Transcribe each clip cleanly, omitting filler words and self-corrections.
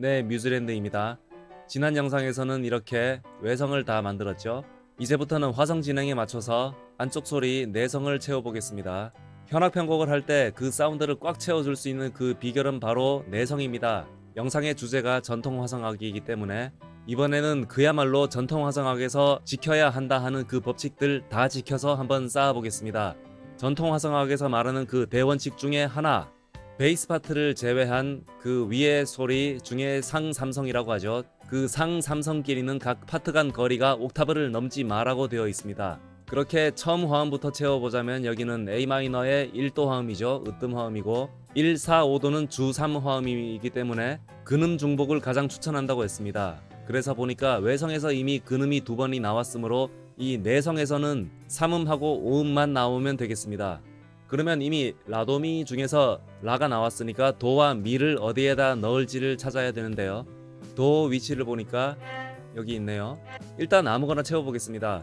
네, 뮤즈랜드입니다. 지난 영상에서는 이렇게 외성을 다 만들었죠. 이제부터는 화성 진행에 맞춰서 안쪽 소리 내성을 채워보겠습니다. 현악 편곡을 할 때 그 사운드를 꽉 채워줄 수 있는 그 비결은 바로 내성입니다. 영상의 주제가 전통 화성악이기 때문에 이번에는 그야말로 전통 화성악에서 지켜야 한다 하는 그 법칙들 다 지켜서 한번 쌓아보겠습니다. 전통 화성악에서 말하는 그 대원칙 중에 하나, 베이스 파트를 제외한 그 위의 소리 중에 상삼성이라고 하죠. 그 상삼성끼리는 각 파트 간 거리가 옥타브를 넘지 마라고 되어 있습니다. 그렇게 처음 화음부터 채워보자면 여기는 A마이너의 1도 화음이죠. 으뜸 화음이고 1, 4, 5도는 주 3 화음이기 때문에 근음 중복을 가장 추천한다고 했습니다. 그래서 보니까 외성에서 이미 근음이 2번이 나왔으므로 이 내성에서는 3음하고 5음만 나오면 되겠습니다. 그러면 이미 라도미 중에서 라가 나왔으니까 도와 미를 어디에다 넣을지를 찾아야 되는데요. 도 위치를 보니까 여기 있네요. 일단 아무거나 채워보겠습니다.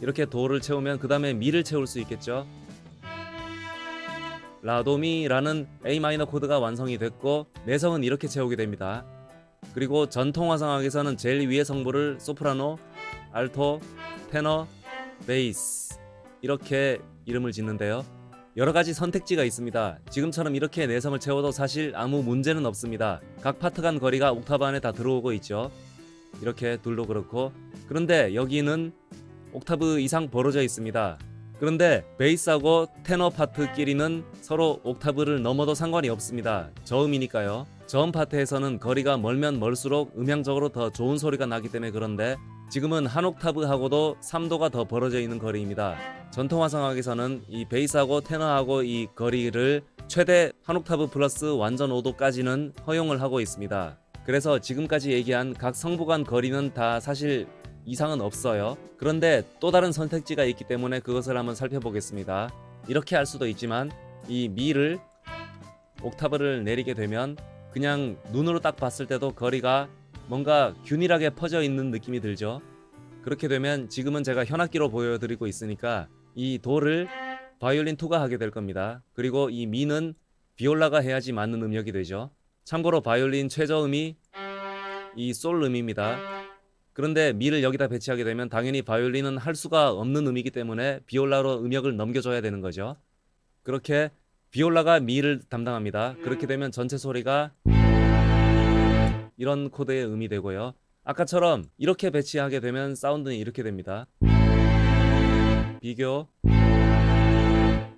이렇게 도를 채우면 그 다음에 미를 채울 수 있겠죠. 라도미라는 A마이너 코드가 완성이 됐고 내성은 이렇게 채우게 됩니다. 그리고 전통 화성악에서는 제일 위의 성부를 소프라노, 알토, 테너, 베이스 이렇게 이름을 짓는데요. 여러가지 선택지가 있습니다. 지금처럼 이렇게 내성을 채워도 사실 아무 문제는 없습니다. 각 파트 간 거리가 옥타브 안에 다 들어오고 있죠. 이렇게 둘도 그렇고. 그런데 여기는 옥타브 이상 벌어져 있습니다. 그런데 베이스하고 테너 파트끼리는 서로 옥타브를 넘어도 상관이 없습니다. 저음이니까요. 저음 파트에서는 거리가 멀면 멀수록 음향적으로 더 좋은 소리가 나기 때문에 그런데 지금은 한 옥타브하고도 3도가 더 벌어져 있는 거리입니다. 전통 화성악에서는 이 베이스하고 테너하고 이 거리를 최대 한 옥타브 플러스 완전 5도까지는 허용을 하고 있습니다. 그래서 지금까지 얘기한 각 성부 간 거리는 다 사실 이상은 없어요. 그런데 또 다른 선택지가 있기 때문에 그것을 한번 살펴보겠습니다. 이렇게 할 수도 있지만 이 미를 옥타브를 내리게 되면 그냥 눈으로 딱 봤을 때도 거리가 뭔가 균일하게 퍼져 있는 느낌이 들죠. 그렇게 되면 지금은 제가 현악기로 보여드리고 있으니까 이 도를 바이올린 2가 하게 될 겁니다. 그리고 이 미는 비올라가 해야지 맞는 음역이 되죠. 참고로 바이올린 최저음이 이 솔 음입니다. 그런데 미를 여기다 배치하게 되면 당연히 바이올린은 할 수가 없는 음이기 때문에 비올라로 음역을 넘겨줘야 되는 거죠. 그렇게 비올라가 미를 담당합니다. 그렇게 되면 전체 소리가 이런 코드의 음이 되고요. 아까처럼 이렇게 배치하게 되면 사운드는 이렇게 됩니다. 비교.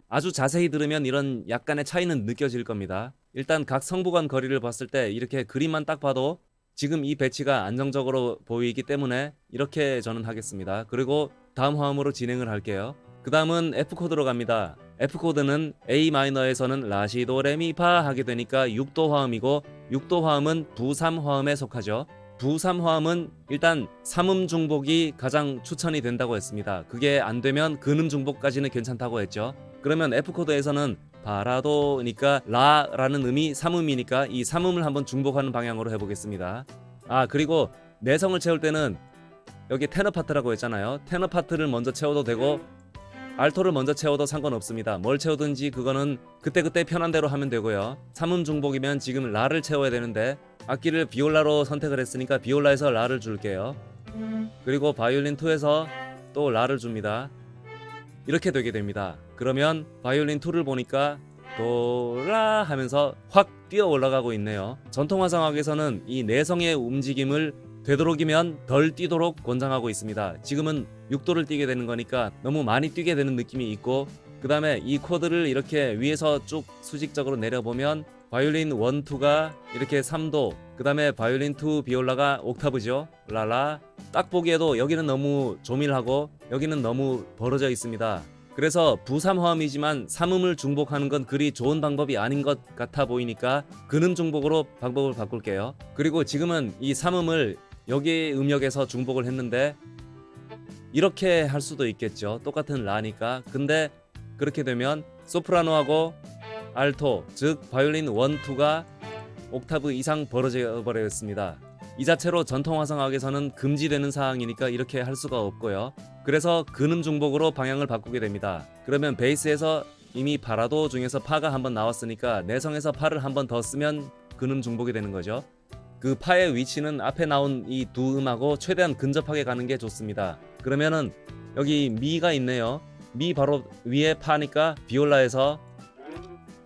아주 자세히 들으면 이런 약간의 차이는 느껴질 겁니다. 일단 각 성부 간 거리를 봤을 때 이렇게 그림만 딱 봐도 지금 이 배치가 안정적으로 보이기 때문에 이렇게 저는 하겠습니다. 그리고 다음 화음으로 진행을 할게요. 그 다음은 F코드로 갑니다. F코드는 A마이너에서는 라시도레미파 하게 되니까 6도 화음이고 6도 화음은 부3 화음에 속하죠. 부3 화음은 일단 3음 중복이 가장 추천이 된다고 했습니다. 그게 안 되면 근음 중복까지는 괜찮다고 했죠. 그러면 F코드에서는 바라도니까 라라는 음이 3음이니까 이 3음을 한번 중복하는 방향으로 해보겠습니다. 그리고 내성을 채울 때는 여기 테너 파트라고 했잖아요. 테너 파트를 먼저 채워도 되고 알토를 먼저 채워도 상관없습니다. 뭘 채우든지 그거는 그때그때 편한 대로 하면 되고요. 3음 중복이면 지금 라를 채워야 되는데 악기를 비올라로 선택을 했으니까 비올라에서 라를 줄게요. 그리고 바이올린 2에서 또 라를 줍니다. 이렇게 되게 됩니다. 그러면 바이올린 2를 보니까 도라 하면서 확 뛰어 올라가고 있네요. 전통 화성악에서는 이 내성의 움직임을 되도록이면 덜 뛰도록 권장하고 있습니다. 지금은 6도를 뛰게 되는 거니까 너무 많이 뛰게 되는 느낌이 있고, 그 다음에 이 코드를 이렇게 위에서 쭉 수직적으로 내려보면 바이올린 1, 2가 이렇게 3도, 그 다음에 바이올린 2 비올라가 옥타브죠. 라라. 딱 보기에도 여기는 너무 조밀하고 여기는 너무 벌어져 있습니다. 그래서 부3 화음이지만 3음을 중복하는 건 그리 좋은 방법이 아닌 것 같아 보이니까 근음 중복으로 방법을 바꿀게요. 그리고 지금은 이 3음을 여기 음역에서 중복을 했는데 이렇게 할 수도 있겠죠. 똑같은 라니까. 근데 그렇게 되면 소프라노하고 알토, 즉 바이올린 1, 2가 옥타브 이상 벌어져 버렸습니다. 이 자체로 전통 화성악에서는 금지되는 사항이니까 이렇게 할 수가 없고요. 그래서 근음 중복으로 방향을 바꾸게 됩니다. 그러면 베이스에서 이미 파라도 중에서 파가 한번 나왔으니까 내성에서 파를 한번 더 쓰면 근음 중복이 되는 거죠. 그 파의 위치는 앞에 나온 이 두 음하고 최대한 근접하게 가는 게 좋습니다. 그러면은 여기 미가 있네요. 미 바로 위에 파니까 비올라에서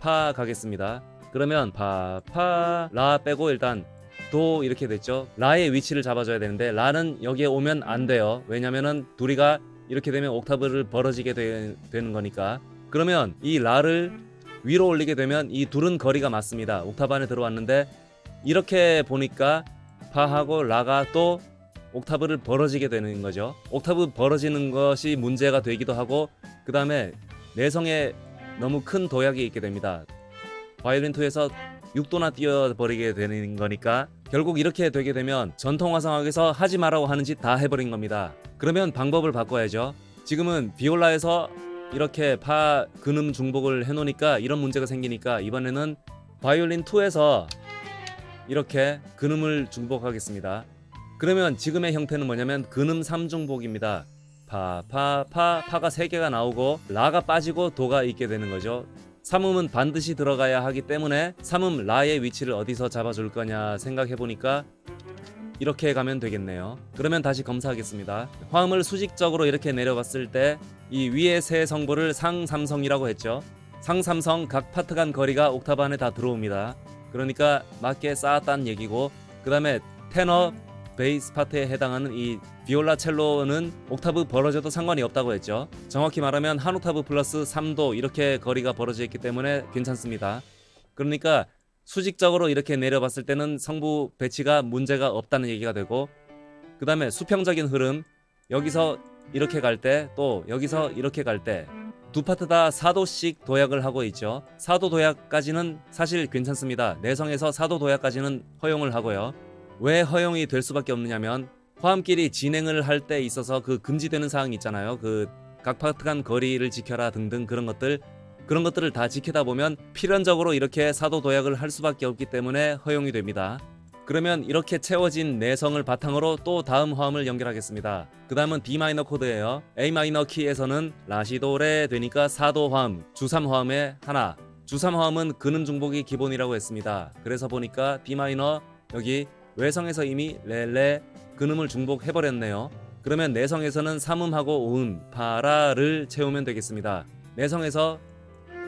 파 가겠습니다. 그러면 라 빼고 일단 도 이렇게 됐죠. 라의 위치를 잡아줘야 되는데 라는 여기에 오면 안 돼요. 왜냐면은 둘이가 이렇게 되면 옥타브를 벌어지게 되는 거니까. 그러면 이 라를 위로 올리게 되면 이 둘은 거리가 맞습니다. 옥타브 안에 들어왔는데 이렇게 보니까 파하고 라가 또 옥타브를 벌어지게 되는 거죠. 옥타브 벌어지는 것이 문제가 되기도 하고, 그 다음에 내성에 너무 큰 도약이 있게 됩니다. 바이올린 2에서 6도나 뛰어버리게 되는 거니까 결국 이렇게 되게 되면 전통 화성학에서 하지 말라고 하는 짓 다 해버린 겁니다. 그러면 방법을 바꿔야죠. 지금은 비올라에서 이렇게 파 근음 중복을 해놓으니까 이런 문제가 생기니까 이번에는 바이올린 2에서 이렇게 근음을 중복하겠습니다. 그러면 지금의 형태는 뭐냐면 근음 3중복입니다. 파가 3개가 나오고 라가 빠지고 도가 있게 되는 거죠. 3음은 반드시 들어가야 하기 때문에 3음 라의 위치를 어디서 잡아줄 거냐 생각해보니까 이렇게 가면 되겠네요. 그러면 다시 검사하겠습니다. 화음을 수직적으로 이렇게 내려봤을 때 이 위에 세 성부를 상삼성이라고 했죠. 상삼성 각 파트 간 거리가 옥타브 안에 다 들어옵니다. 그러니까 맞게 쌓았다는 얘기고, 그 다음에 테너 베이스 파트에 해당하는 이 비올라 첼로는 옥타브 벌어져도 상관이 없다고 했죠. 정확히 말하면 한 옥타브 플러스 3도 이렇게 거리가 벌어져 있기 때문에 괜찮습니다. 그러니까 수직적으로 이렇게 내려봤을 때는 성부 배치가 문제가 없다는 얘기가 되고, 그 다음에 수평적인 흐름, 여기서 이렇게 갈 때 또 여기서 이렇게 갈 때 두 파트 다 4도씩 도약을 하고 있죠. 4도 도약까지는 사실 괜찮습니다. 내성에서 4도 도약까지는 허용을 하고요. 왜 허용이 될 수밖에 없느냐면 화음끼리 진행을 할 때 있어서 그 금지되는 사항이 있잖아요. 그 각 파트 간 거리를 지켜라 등등 그런 것들을 다 지키다 보면 필연적으로 이렇게 4도 도약을 할 수밖에 없기 때문에 허용이 됩니다. 그러면 이렇게 채워진 내성을 바탕으로 또 다음 화음을 연결하겠습니다. 그 다음은 D 마이너 코드예요. A 마이너 키에서는 라시도레 되니까 4도 화음, 주3 화음에 하나. 주3 화음은 근음 중복이 기본이라고 했습니다. 그래서 보니까 D 마이너 여기 외성에서 이미 레 근음을 중복해버렸네요. 그러면 내성에서는 3음하고 5음 파라를 채우면 되겠습니다. 내성에서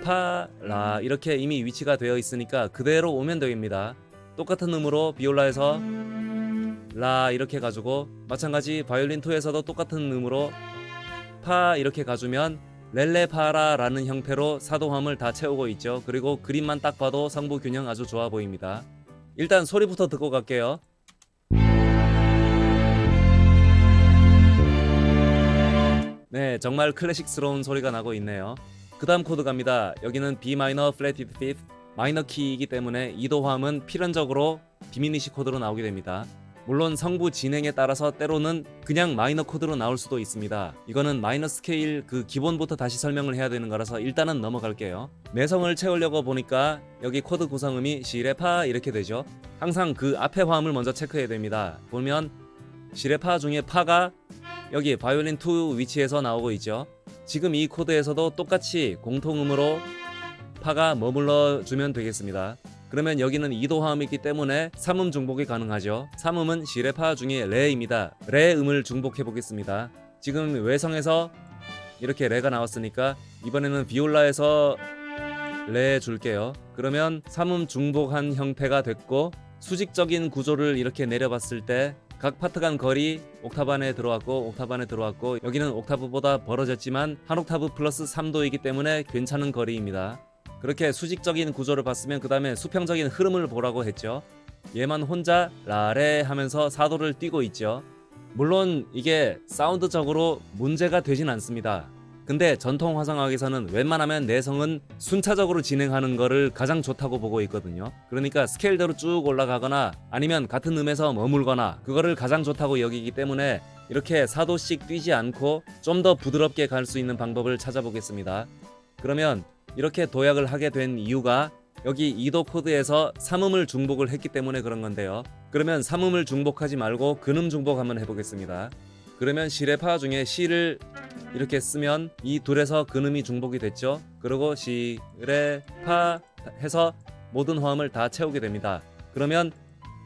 파라 이렇게 이미 위치가 되어 있으니까 그대로 오면 됩니다. 똑같은 음으로 비올라에서 라 이렇게 가지고, 마찬가지 바이올린 2에서도 똑같은 음으로 파 이렇게 가주면 렐레파라라는 형태로 사도함을 다 채우고 있죠. 그리고 그림만 딱 봐도 성부 균형 아주 좋아 보입니다. 일단 소리부터 듣고 갈게요. 네, 정말 클래식스러운 소리가 나고 있네요. 그 다음 코드 갑니다. 여기는 B 마이너 플래티드 5th 마이너 키이기 때문에 2도 화음은 필연적으로 디미니시 코드로 나오게 됩니다. 물론 성부 진행에 따라서 때로는 그냥 마이너 코드로 나올 수도 있습니다. 이거는 마이너 스케일 그 기본부터 다시 설명을 해야 되는 거라서 일단은 넘어갈게요. 내성을 채우려고 보니까 여기 코드 구성음이 시레파 이렇게 되죠. 항상 그 앞에 화음을 먼저 체크해야 됩니다. 보면 시레파 중에 파가 여기 바이올린 2 위치에서 나오고 있죠. 지금 이 코드에서도 똑같이 공통음으로 파가 머물러 주면 되겠습니다. 그러면 여기는 2도 화음이 있기 때문에 3음 중복이 가능하죠. 3음은 시레파 중에 레입니다. 레 음을 중복해 보겠습니다. 지금 외성에서 이렇게 레가 나왔으니까 이번에는 비올라에서 레 줄게요. 그러면 3음 중복한 형태가 됐고, 수직적인 구조를 이렇게 내려봤을 때 각 파트 간 거리 옥타브 안에 들어왔고 옥타브 안에 들어왔고, 여기는 옥타브보다 벌어졌지만 한 옥타브 플러스 3도이기 때문에 괜찮은 거리입니다. 그렇게 수직적인 구조를 봤으면 그 다음에 수평적인 흐름을 보라고 했죠. 얘만 혼자 라레 하면서 4도를 띄고 있죠. 물론 이게 사운드적으로 문제가 되진 않습니다. 근데 전통 화성학에서는 웬만하면 내성은 순차적으로 진행하는 거를 가장 좋다고 보고 있거든요. 그러니까 스케일대로 쭉 올라가거나 아니면 같은 음에서 머물거나 그거를 가장 좋다고 여기기 때문에 이렇게 4도씩 뛰지 않고 좀 더 부드럽게 갈 수 있는 방법을 찾아보겠습니다. 그러면 이렇게 도약을 하게 된 이유가 여기 2도 코드에서 3음을 중복을 했기 때문에 그런 건데요. 그러면 3음을 중복하지 말고 근음 중복 한번 해보겠습니다. 그러면 시레파 중에 시를 이렇게 쓰면 이 둘에서 근음이 중복이 됐죠. 그리고 시레파 해서 모든 화음을 다 채우게 됩니다. 그러면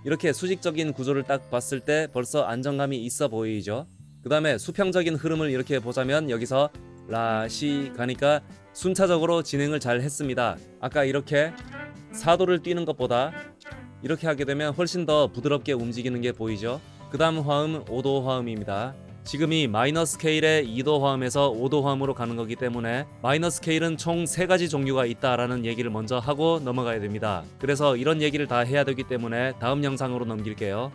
이렇게 수직적인 구조를 딱 봤을 때 벌써 안정감이 있어 보이죠. 그 다음에 수평적인 흐름을 이렇게 보자면 여기서 라시 가니까 순차적으로 진행을 잘 했습니다. 아까 이렇게 4도를 뛰는 것보다 이렇게 하게 되면 훨씬 더 부드럽게 움직이는 게 보이죠. 그 다음 화음 5도 화음입니다. 지금 이 마이너 스케일의 2도 화음에서 5도 화음으로 가는 거기 때문에 마이너 스케일은 총 3가지 종류가 있다라는 얘기를 먼저 하고 넘어가야 됩니다. 그래서 이런 얘기를 다 해야 되기 때문에 다음 영상으로 넘길게요.